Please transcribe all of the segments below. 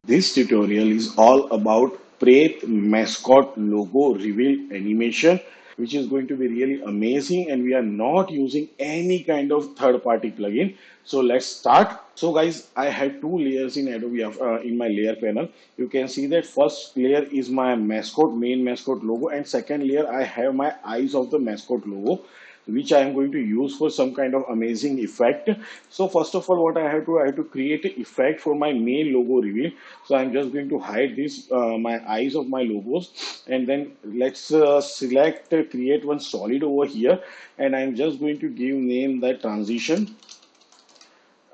This tutorial is all about Pret Mascot logo reveal animation, which is going to be really amazing, and we are not using any kind of third-party plugin. So let's start. So guys, I have two layers in Adobe in my layer panel. You can see that first layer is my mascot, main mascot logo, and second layer I have my eyes of the mascot logo, which I am going to use for some kind of amazing effect. So first of all, what I have to create an effect for my main logo reveal. So I'm just going to hide this my eyes of my logos, and then let's select create one solid over here, and I'm just going to give name that transition,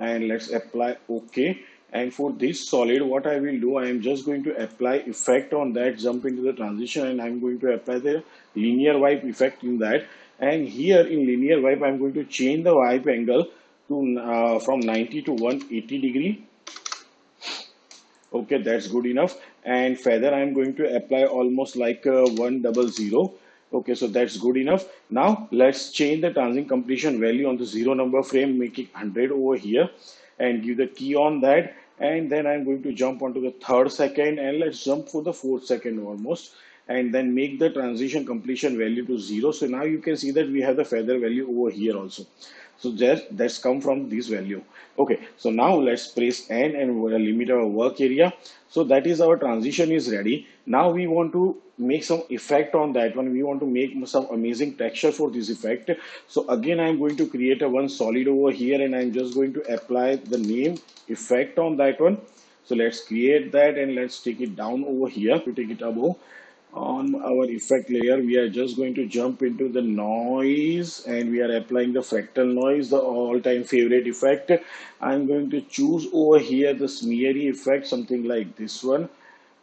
and let's apply OK. And for this solid, what I will do, I am just going to apply effect on that, jump into the transition, and I'm going to apply the linear wipe effect in that. And here in linear wipe, I'm going to change the wipe angle to from 90 to 180 degree. Okay, that's good enough. And feather, I'm going to apply almost like 100. Okay, so that's good enough. Now let's change the transient completion value on the 0 number frame, make it 100 over here, and give the key on that. And then I'm going to jump onto the third second, and let's jump for the fourth second almost, and then make the transition completion value to 0. So now you can see that we have the feather value over here also. So that's come from this value. Okay, so now let's press N and we'll limit our work area. So that is our transition is ready. Now we want to make some effect on that one. We want to make some amazing texture for this effect. So again, I'm going to create a one solid over here, and I'm just going to apply the name effect on that one. So let's create that, and let's take it down over here to take it above. On our effect layer, we are just going to jump into the noise, and we are applying the fractal noise, the all-time favorite effect. I'm going to choose over here the smeary effect, something like this one,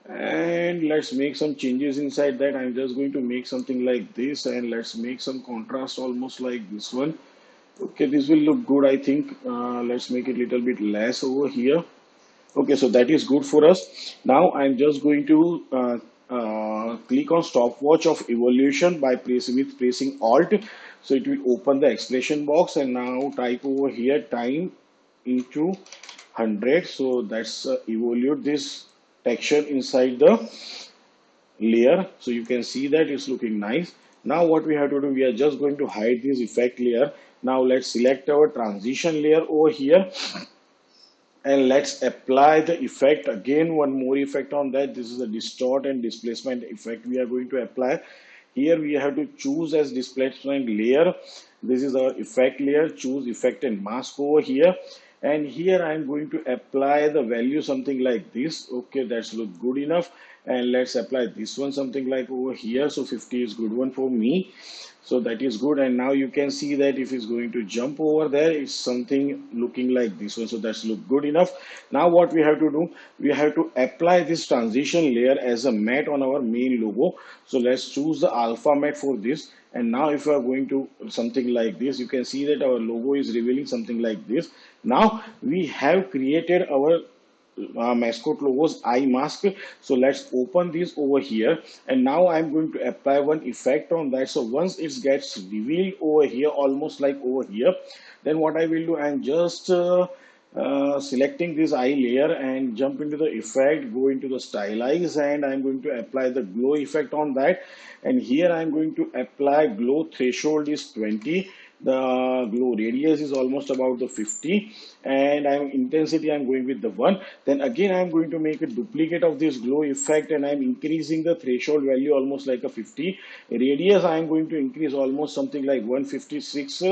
and let's make some changes inside that. I'm just going to make something like this, and let's make some contrast almost like this one. Okay, this will look good, I think. Let's make it a little bit less over here. Okay, so that is good for us. Now I'm just going to click on stopwatch of evolution by pressing Alt. So it will open the expression box, and now type over here time into 100. So that's evolute this texture inside the layer. So you can see that it's looking nice. Now what we have to do, we are just going to hide this effect layer. Now let's select our transition layer over here, and let's apply the effect again, one more effect on that. This is a distort and displacement effect we are going to apply. Here we have to choose as displacement layer. This is our effect layer, choose effect and mask over here, and here I'm going to apply the value something like this. Okay, that's look good enough, and let's apply this one something like over here. So 50 is good one for me, so that is good. And now you can see that if it's going to jump over there, it's something looking like this one. So that's look good enough. Now what we have to do, we have to apply this transition layer as a matte on our main logo. So let's choose the alpha matte for this. And now if we are going to something like this, you can see that our logo is revealing something like this. Now we have created our mascot logos eye mask. So let's open this over here, and now I'm going to apply one effect on that. So once it gets revealed over here, almost like over here, then what I will do, I'm just selecting this eye layer and jump into the effect, go into the stylize, and I'm going to apply the glow effect on that. And here I'm going to apply glow threshold is 20, the glow radius is almost about the 50, and intensity I'm going with the 1. Then again I'm going to make a duplicate of this glow effect, and I'm increasing the threshold value almost like a 50. Radius I'm going to increase almost something like 156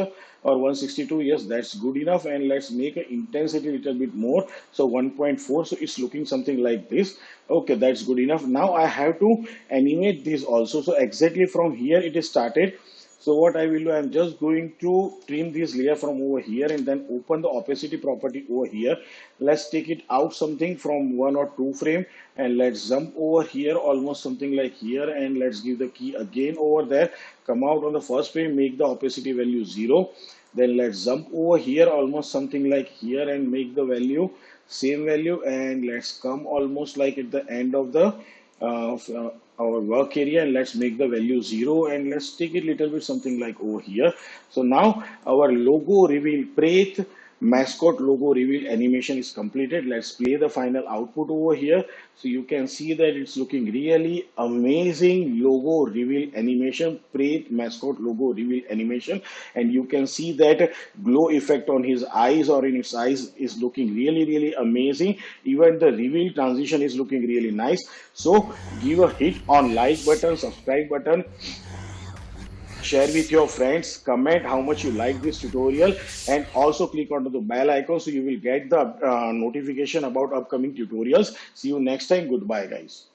or 162. Yes, that's good enough. And let's make an intensity a little bit more, so 1.4. so it's looking something like this. Okay, that's good enough. Now I have to animate this also. So exactly from here it is started. So what I will do, I'm just going to trim this layer from over here, and then open the opacity property over here. Let's take it out something from 1 or 2 frame, and let's jump over here almost something like here, and let's give the key again over there. Come out on the first frame, make the opacity value 0. Then let's jump over here almost something like here, and make the value same value, and let's come almost like at the end of the our work area, and let's make the value 0, and let's take it little bit something like over here. So now our logo reveal Pret mascot logo reveal animation is completed. Let's play the final output over here. So you can see that it's looking really amazing. Logo reveal animation, Pret Mascot logo reveal animation, and you can see that glow effect on his eyes or in his eyes is looking really amazing. Even the reveal transition is looking really nice. So give a hit on like button, subscribe button, share with your friends, comment how much you like this tutorial, and also click onto the bell icon so you will get the notification about upcoming tutorials. See you next time. Goodbye, guys.